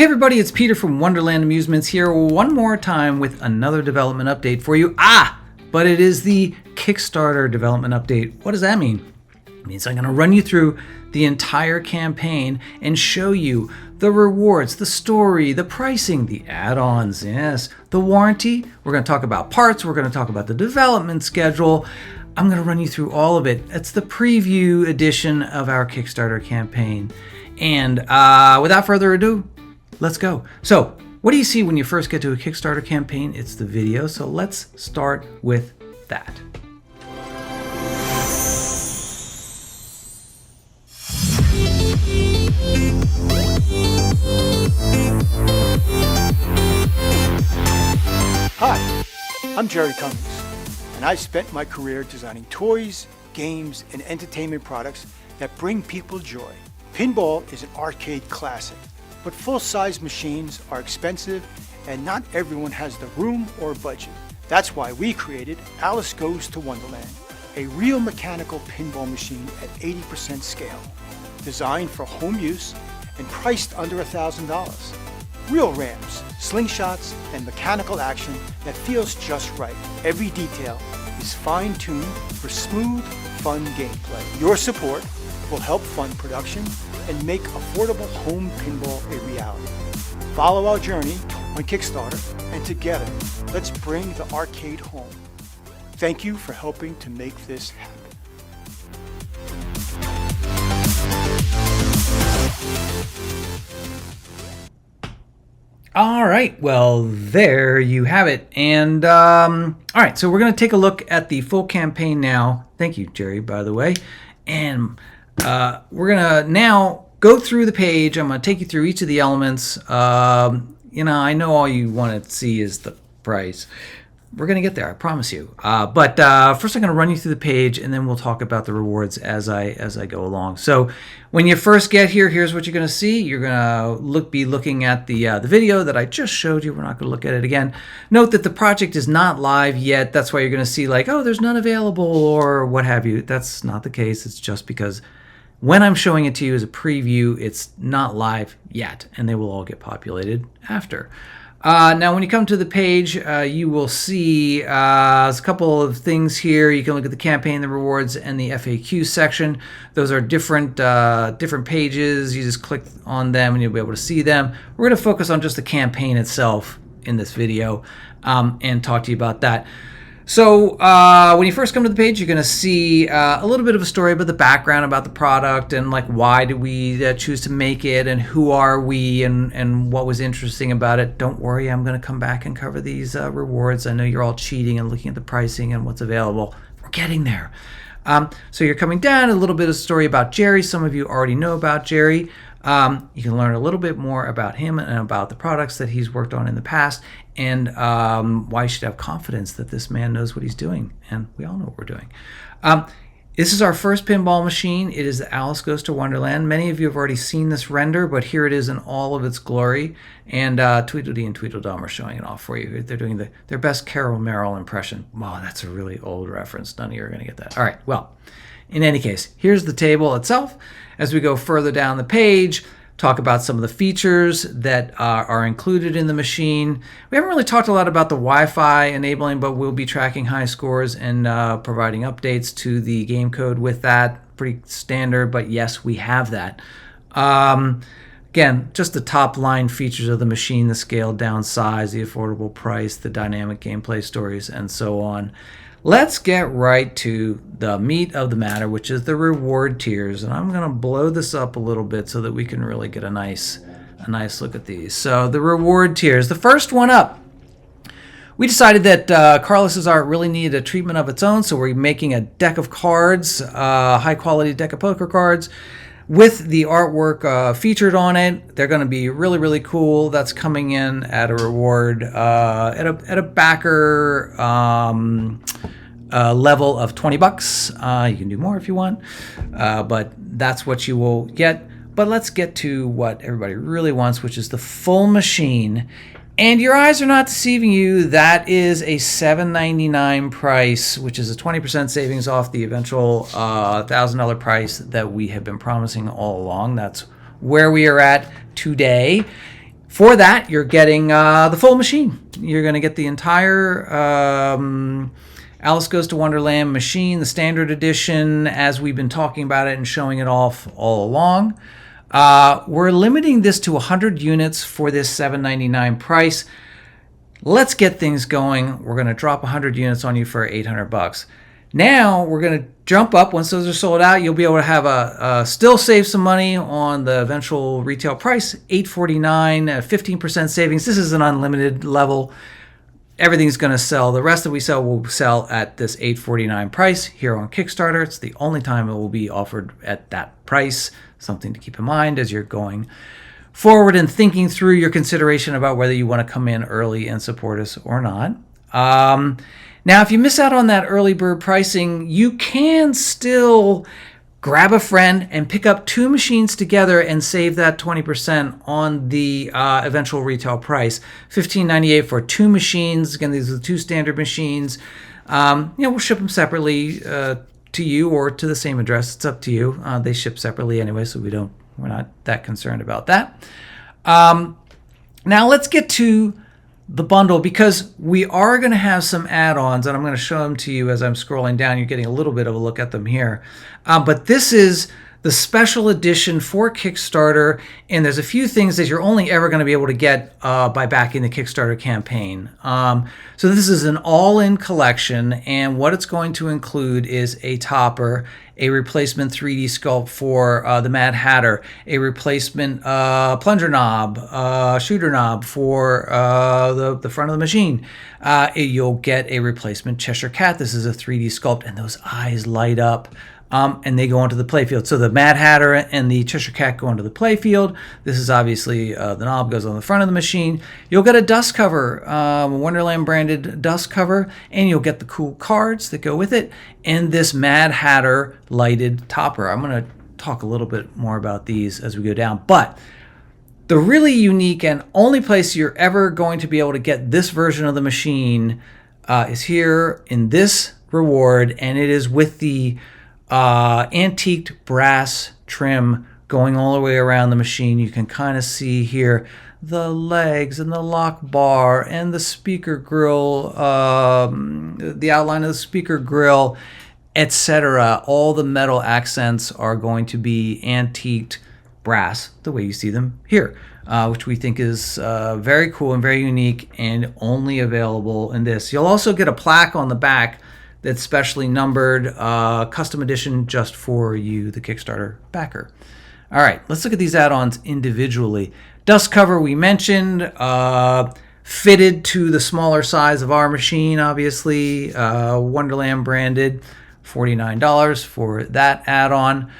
Hey everybody, it's Peter from Wonderland Amusements here one more time with another development update for you. But it is the Kickstarter development update. What does that mean? It means I'm going to run you through the entire campaign and show you the rewards, the story, the pricing, the add-ons, yes, the warranty. We're going to talk about parts. We're going to talk about the development schedule. I'm going to run you through all of it. It's the preview edition of our Kickstarter campaign. And without further ado, let's go. So what do you see when you first get to a Kickstarter campaign? It's the video. So let's start with that. Hi, I'm Jerry Cummings, and I've spent my career designing toys, games, and entertainment products that bring people joy. Pinball is an arcade classic, but full-size machines are expensive and not everyone has the room or budget. That's why we created Alice Goes to Wonderland, a real mechanical pinball machine at 80% scale, designed for home use and priced under $1,000. Real rams, slingshots, and mechanical action that feels just right. Every detail is fine-tuned for smooth, fun gameplay. Your support will help fund production and make affordable home pinball a reality. Follow our journey on Kickstarter, and together, let's bring the arcade home. Thank you for helping to make this happen. All right, well, there you have it. And all right, so we're going to take a look at the full campaign now. Thank you, Jerry, by the way. And we're going to now go through the page. I'm going to take you through each of the elements. I know all you want to see is the price. We're going to get there, I promise you. But first I'm going to run you through the page, and then we'll talk about the rewards as I go along. So when you first get here, here's what you're going to see. You're going to be looking at the video that I just showed you. We're not going to look at it again. Note that the project is not live yet. That's why you're going to see like, oh, there's none available or what have you. That's not the case. It's just because when I'm showing it to you as a preview, it's not live yet, and they will all get populated after. Now, when you come to the page, you will see there's a couple of things here. You can look at the campaign, the rewards, and the FAQ section. Those are different pages. You just click on them, and you'll be able to see them. We're going to focus on just the campaign itself in this video and talk to you about that. So when you first come to the page, you're going to see a little bit of a story about the background about the product and like why did we choose to make it and who are we and what was interesting about it. Don't worry, I'm going to come back and cover these rewards. I know you're all cheating and looking at the pricing and what's available. We're getting there. So you're coming down, a little bit of story about Jerry. Some of you already know about Jerry. You can learn a little bit more about him and about the products that he's worked on in the past and why you should have confidence that this man knows what he's doing. And we all know what we're doing. This is our first pinball machine. It is the Alice Goes to Wonderland. Many of you have already seen this render, but here it is in all of its glory. And Tweedledee and Tweedledum are showing it off for you. They're doing their best Carol Merrill impression. Wow, that's a really old reference. None of you are going to get that. All right, well, in any case, here's the table itself. As we go further down the page, talk about some of the features that are included in the machine. We haven't really talked a lot about the Wi-Fi enabling, but we'll be tracking high scores and providing updates to the game code with that. Pretty standard, but yes, we have that. Again, just the top line features of the machine, the scaled down size, the affordable price, the dynamic gameplay stories, and so on. Let's get right to the meat of the matter, which is the reward tiers. And I'm going to blow this up a little bit so that we can really get a nice look at these. So the reward tiers, the first one up. We decided that Carlos's art really needed a treatment of its own, so we're making a deck of cards, high quality deck of poker cards with the artwork featured on it. They're going to be really, really cool. That's coming in at a reward at a backer level of $20. You can do more if you want, but that's what you will get. But let's get to what everybody really wants, which is the full machine. And your eyes are not deceiving you. That is a $799 price, which is a 20% savings off the eventual $1,000 price that we have been promising all along. That's where we are at today. For that, you're getting the full machine. You're going to get the entire Alice Goes to Wonderland machine, the standard edition, as we've been talking about it and showing it off all along. We're limiting this to 100 units for this $7.99 price. Let's get things going. We're going to drop 100 units on you for $800. Now we're going to jump up. Once those are sold out, you'll be able to have still save some money on the eventual retail price, $849, 15% savings. This is an unlimited level. Everything's going to sell. The rest that we sell will sell at this $849 price here on Kickstarter. It's the only time it will be offered at that price. Something to keep in mind as you're going forward and thinking through your consideration about whether you want to come in early and support us or not. Now, if you miss out on that early bird pricing, you can still grab a friend and pick up 2 machines together and save that 20% on the eventual retail price. $15.98 for 2 machines. Again, these are the 2 standard machines. We'll ship them separately to you or to the same address. It's up to you. They ship separately anyway, so we're not that concerned about that. Now let's get to the bundle, because we are going to have some add-ons, and I'm going to show them to you as I'm scrolling down. You're getting a little bit of a look at them here. But this is the special edition for Kickstarter, and there's a few things that you're only ever going to be able to get by backing the Kickstarter campaign. So this is an all-in collection, and what it's going to include is a topper, a replacement 3D sculpt for the Mad Hatter, a replacement plunger knob, shooter knob for the front of the machine. You'll get a replacement Cheshire Cat. This is a 3D sculpt, and those eyes light up. And they go onto the playfield. So the Mad Hatter and the Cheshire Cat go onto the playfield. This is obviously the knob goes on the front of the machine. You'll get a dust cover, Wonderland branded dust cover, and you'll get the cool cards that go with it, and this Mad Hatter lighted topper. I'm going to talk a little bit more about these as we go down. But the really unique and only place you're ever going to be able to get this version of the machine is here in this reward, and it is with the antiqued brass trim going all the way around the machine. You can kind of see here the legs and the lock bar and the speaker grill, the outline of the speaker grill, etc. All the metal accents are going to be antiqued brass, the way you see them here, which we think is very cool and very unique and only available in this. You'll also get a plaque on the back that's specially numbered, custom edition just for you, the Kickstarter backer. All right, let's look at these add-ons individually. Dust cover we mentioned, fitted to the smaller size of our machine, obviously, Wonderland branded, $49 for that add-on.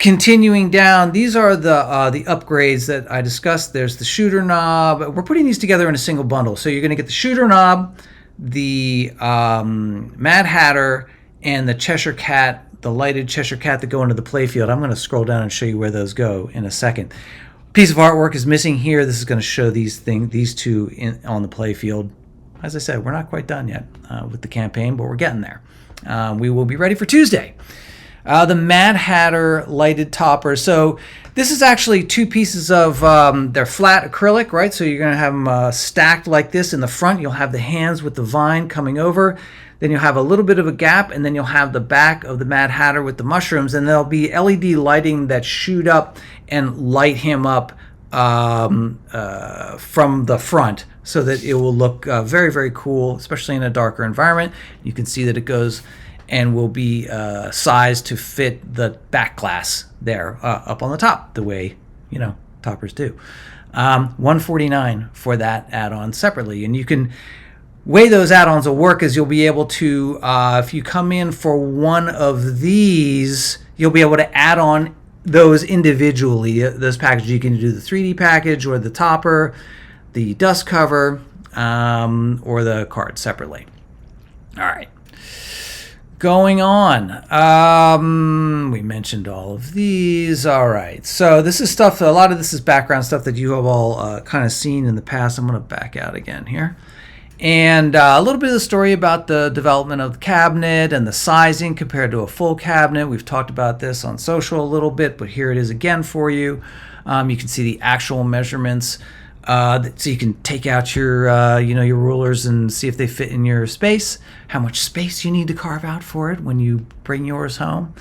Continuing down, these are the upgrades that I discussed. There's the shooter knob. We're putting these together in a single bundle. So you're going to get the shooter knob, the Mad Hatter, and the Cheshire Cat, the lighted Cheshire Cat that go into the playfield. I'm going to scroll down and show you where those go in a second. Piece of artwork is missing here. This is going to show these two on the playfield. As I said, we're not quite done yet with the campaign, but we're getting there. We will be ready for Tuesday. The Mad Hatter lighted topper. So this is actually 2 pieces of, they're flat acrylic, right? So you're going to have them stacked like this in the front. You'll have the hands with the vine coming over. Then you'll have a little bit of a gap, and then you'll have the back of the Mad Hatter with the mushrooms, and there'll be LED lighting that shoot up and light him up from the front so that it will look very, very cool, especially in a darker environment. You can see that it goes and will be sized to fit the back glass there up on the top, the way, toppers do. $149 for that add-on separately. And you can, way those add-ons will work is you'll be able to, if you come in for one of these, you'll be able to add on those individually, those packages. You can do the 3D package or the topper, the dust cover, or the card separately. All right. Going on, we mentioned all of these. All right, so this is stuff, a lot of this is background stuff that you have all kind of seen in the past. I'm going to back out again here. And a little bit of the story about the development of the cabinet and the sizing compared to a full cabinet. We've talked about this on social a little bit, but here it is again for you. You can see the actual measurements So you can take out your your rulers and see if they fit in your space, how much space you need to carve out for it when you bring yours home.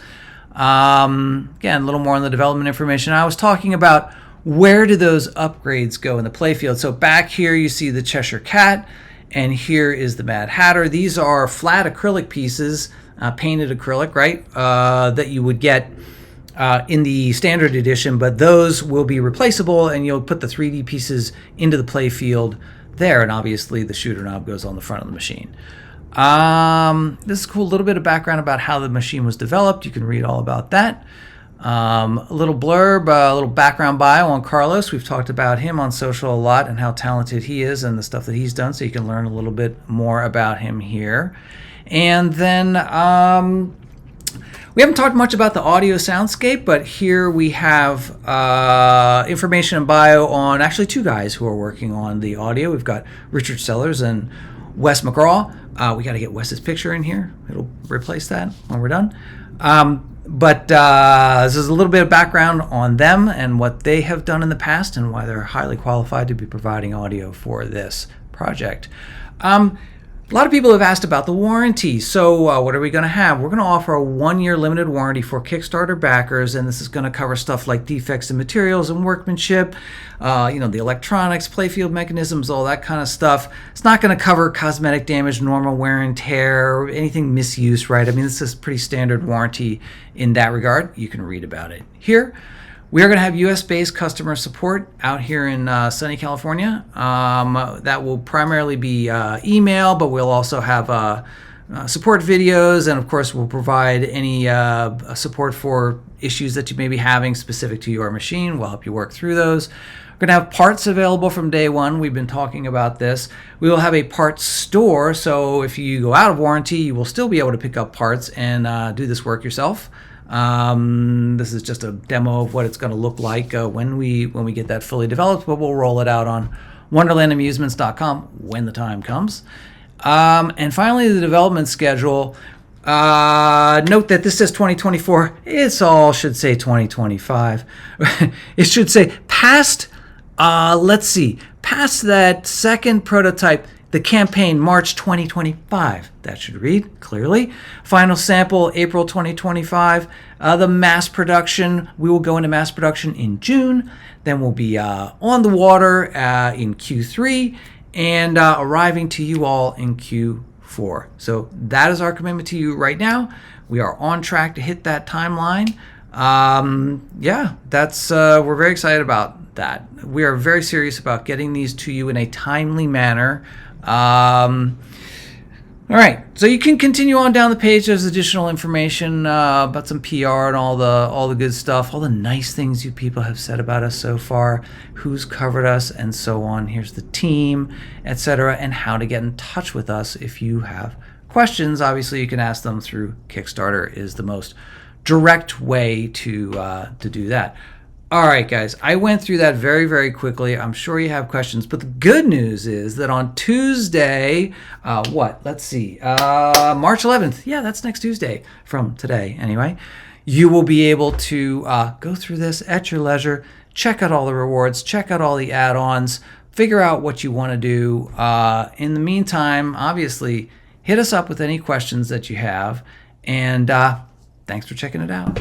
Again, a little more on the development information. I was talking about where do those upgrades go in the playfield. So back here you see the Cheshire Cat, and here is the Mad Hatter. These are flat acrylic pieces, painted acrylic, right, that you would get in the standard edition, but those will be replaceable, and you'll put the 3D pieces into the playfield there, and obviously the shooter knob goes on the front of the machine. This is cool. A little bit of background about how the machine was developed. You can read all about that. A little blurb, a little background bio on Carlos. We've talked about him on social a lot and how talented he is and the stuff that he's done, so you can learn a little bit more about him here. And then we haven't talked much about the audio soundscape, but here we have information and bio on actually two guys who are working on the audio. We've got Richard Sellers and Wes McGraw. We got to get Wes's picture in here. It'll replace that when we're done. But this is a little bit of background on them and what they have done in the past and why they're highly qualified to be providing audio for this project. A lot of people have asked about the warranty. So what are we going to have? We're going to offer a 1-year limited warranty for Kickstarter backers, and this is going to cover stuff like defects in materials and workmanship, the electronics, playfield mechanisms, all that kind of stuff. It's not going to cover cosmetic damage, normal wear and tear, anything misuse, right? I mean, this is pretty standard warranty in that regard. You can read about it here. We are going to have US-based customer support out here in sunny California. That will primarily be email, but we'll also have support videos, and of course we'll provide any support for issues that you may be having specific to your machine. We'll help you work through those. We're going to have parts available from day one. We've been talking about this. We will have a parts store, so if you go out of warranty, you will still be able to pick up parts and do this work yourself. This is just a demo of what it's going to look like when we get that fully developed, but we'll roll it out on wonderlandamusements.com when the time comes. And finally, the development schedule. Note that this says 2024. It's all should say 2025. It should say past that second prototype, the campaign, March 2025. That should read clearly. Final sample, April 2025. The mass production, we will go into mass production in June. Then we'll be on the water in Q3 and arriving to you all in Q4. So that is our commitment to you right now. We are on track to hit that timeline. We're very excited about that. We are very serious about getting these to you in a timely manner. All right, so you can continue on down the page. There's additional information about some PR and all the good stuff, all the nice things you people have said about us so far, who's covered us, and so on. Here's the team, etc., and how to get in touch with us if you have questions. Obviously, you can ask them through Kickstarter. Is the most direct way to do that. All right, guys, I went through that very, very quickly. I'm sure you have questions, but the good news is that on Tuesday, March 11th, yeah, that's next Tuesday from today anyway, you will be able to go through this at your leisure, check out all the rewards, check out all the add-ons, figure out what you want to do. In the meantime, obviously, hit us up with any questions that you have, and thanks for checking it out.